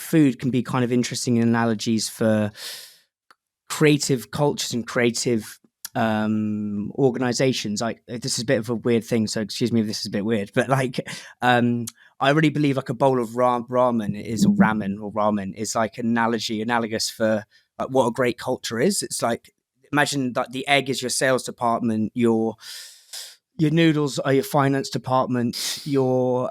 food can be kind of interesting in analogies for creative cultures and creative organizations. Like, this is a bit of a weird thing, so excuse me if this is a bit weird, but like I really believe like a bowl of ramen is like analogous for like what a great culture is. It's like, imagine that the egg is your sales department, your noodles are your finance department, your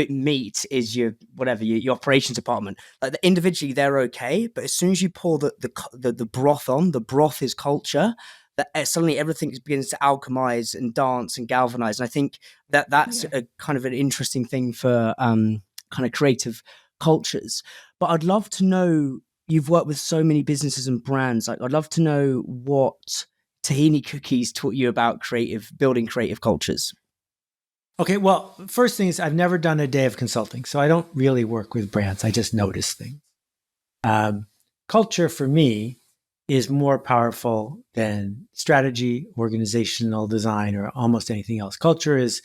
meat is your whatever, your operations department. Like, individually they're okay, but as soon as you pour the broth on, the broth is culture, that suddenly everything begins to alchemize and dance and galvanize. And I think that's a kind of an interesting thing for kind of creative cultures. But I'd love to know, you've worked with so many businesses and brands, like I'd love to know what tahini cookies taught you about building creative cultures. Okay, well, first thing is, I've never done a day of consulting, so I don't really work with brands. I just notice things. Culture for me is more powerful than strategy, organizational design, or almost anything else. Culture is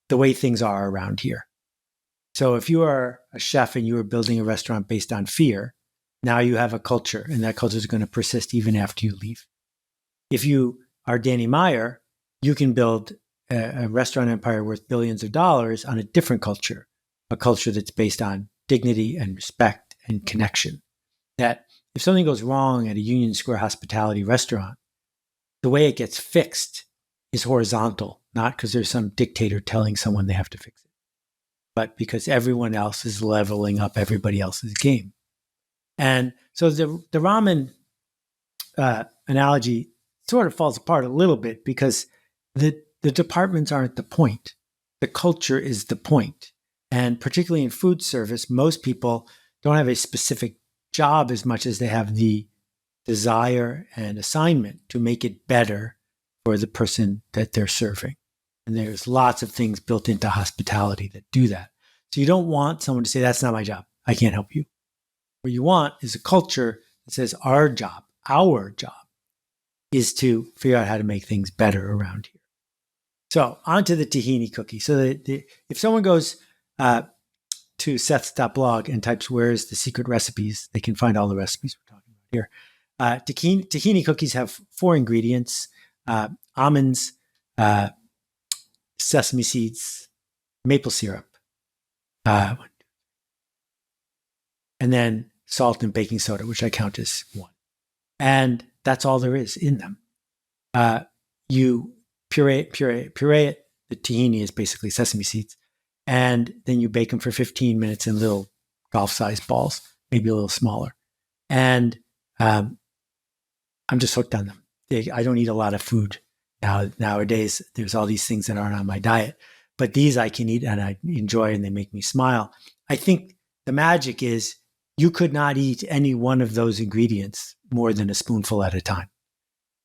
the way things are around here. So if you are a chef and you are building a restaurant based on fear, now you have a culture, and that culture is going to persist even after you leave. If you are Danny Meyer, you can build a restaurant empire worth billions of dollars on a different culture, a culture that's based on dignity and respect and connection. That if something goes wrong at a Union Square hospitality restaurant, the way it gets fixed is horizontal, not because there's some dictator telling someone they have to fix it, but because everyone else is leveling up everybody else's game. And so the ramen analogy sort of falls apart a little bit, because the departments aren't the point. The culture is the point. And particularly in food service, most people don't have a specific job as much as they have the desire and assignment to make it better for the person that they're serving. And there's lots of things built into hospitality that do that. So you don't want someone to say, that's not my job, I can't help you. What you want is a culture that says, our job is to figure out how to make things better around here. So onto the tahini cookie. So if someone goes to Seth's.blog and types, where's the secret recipes, they can find all the recipes we're talking about here. Tahini cookies have 4 ingredients: almonds, sesame seeds, maple syrup, and then salt and baking soda, which I count as 1. And that's all there is in them. You puree it. The tahini is basically sesame seeds. And then you bake them for 15 minutes in little golf-sized balls, maybe a little smaller. And I'm just hooked on them. I don't eat a lot of food nowadays. There's all these things that aren't on my diet. But these I can eat and I enjoy, and they make me smile. I think the magic is you could not eat any one of those ingredients more than a spoonful at a time.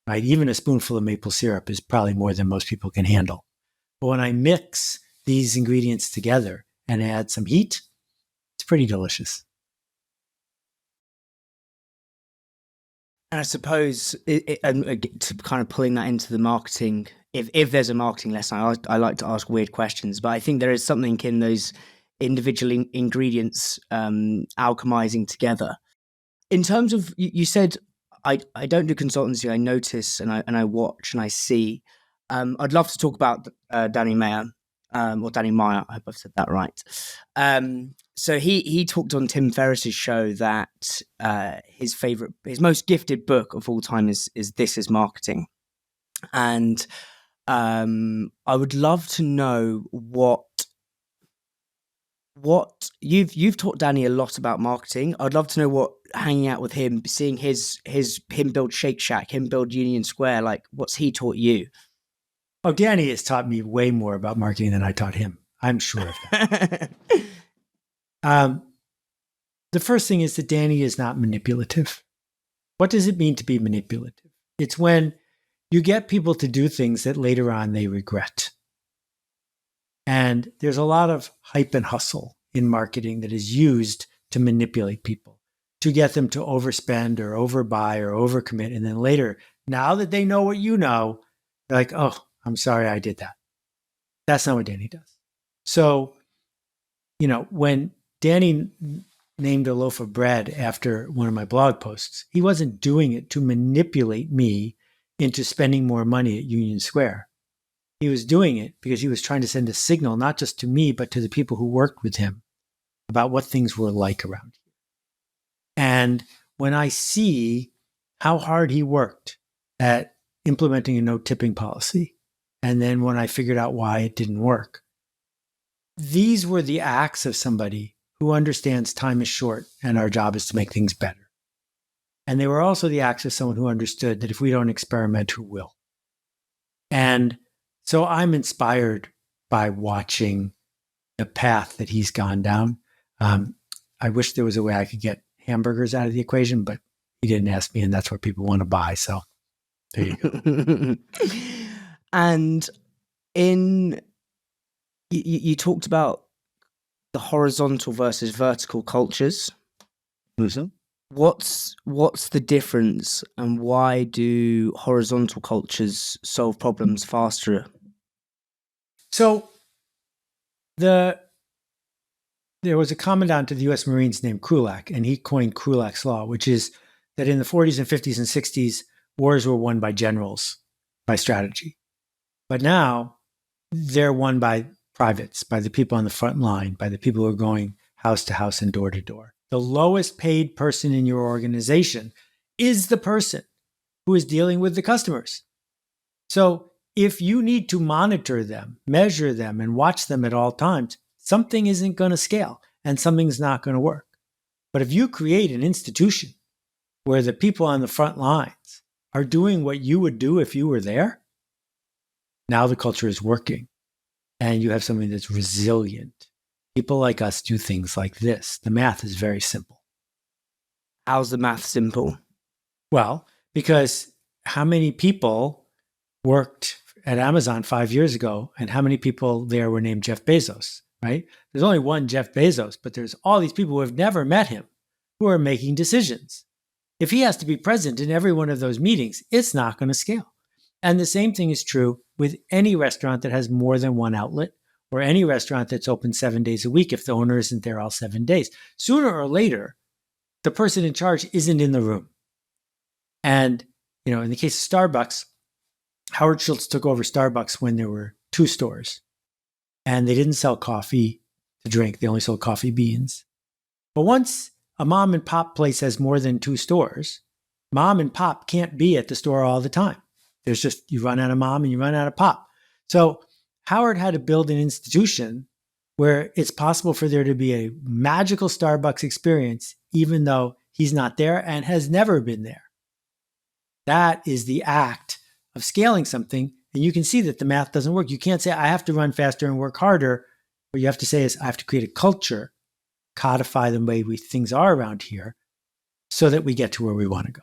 Right? Even a spoonful of maple syrup is probably more than most people can handle. But when I mix these ingredients together and add some heat, it's pretty delicious. And I suppose to kind of pulling that into the marketing, if there's a marketing lesson, I like to ask weird questions, but I think there is something in those individual ingredients alchemizing together. In terms of, you said, I don't do consultancy, I notice and I watch and I see. I'd love to talk about Danny Meyer, or Danny Meyer, I hope I've said that right. So he talked on Tim Ferriss's show that his most gifted book of all time is This Is Marketing. And I would love to know what you've taught Danny a lot about marketing. I'd love to know what, hanging out with him, seeing him build Shake Shack, him build Union Square, like what's he taught you? Oh, Danny has taught me way more about marketing than I taught him. I'm sure of that. The first thing is that Danny is not manipulative. What does it mean to be manipulative? It's when you get people to do things that later on they regret. And there's a lot of hype and hustle in marketing that is used to manipulate people, to get them to overspend or overbuy or overcommit. And then later, now that they know what you know, they're like, oh, I'm sorry I did that. That's not what Danny does. So, when Danny named a loaf of bread after one of my blog posts, he wasn't doing it to manipulate me into spending more money at Union Square. He was doing it because he was trying to send a signal, not just to me, but to the people who worked with him about what things were like around here. And when I see how hard he worked at implementing a no tipping policy, and then when I figured out why it didn't work, these were the acts of somebody who understands time is short and our job is to make things better. And they were also the acts of someone who understood that if we don't experiment, who will? And so I'm inspired by watching the path that he's gone down. I wish there was a way I could get hamburgers out of the equation, but he didn't ask me, and that's what people want to buy. So there you go. And you talked about the horizontal versus vertical cultures. Mm-hmm. What's the difference, and why do horizontal cultures solve problems faster? So there was a commandant of the U.S. Marines named Krulak, and he coined Krulak's law, which is that in the 40s and 50s and 60s, wars were won by generals, by strategy. But now they're won by privates, by the people on the front line, by the people who are going house to house and door to door. The lowest paid person in your organization is the person who is dealing with the customers. So if you need to monitor them, measure them, and watch them at all times, something isn't going to scale and something's not going to work. But if you create an institution where the people on the front lines are doing what you would do if you were there, now the culture is working and you have something that's resilient. People like us do things like this. The math is very simple. How's the math simple? Well, because how many people worked at Amazon 5 years ago, and how many people there were named Jeff Bezos, right? There's only one Jeff Bezos, but there's all these people who have never met him who are making decisions. If he has to be present in every one of those meetings, it's not going to scale. And the same thing is true with any restaurant that has more than one outlet, or any restaurant that's open 7 days a week if the owner isn't there all 7 days. Sooner or later, the person in charge isn't in the room. And, in the case of Starbucks, Howard Schultz took over Starbucks when there were 2 stores. And they didn't sell coffee to drink. They only sold coffee beans. But once a mom and pop place has more than 2 stores, mom and pop can't be at the store all the time. There's just, you run out of mom and you run out of pop. So Howard had to build an institution where it's possible for there to be a magical Starbucks experience, even though he's not there and has never been there. That is the act of scaling something. And you can see that the math doesn't work. You can't say, I have to run faster and work harder. What you have to say is, I have to create a culture, codify the way things are around here so that we get to where we want to go.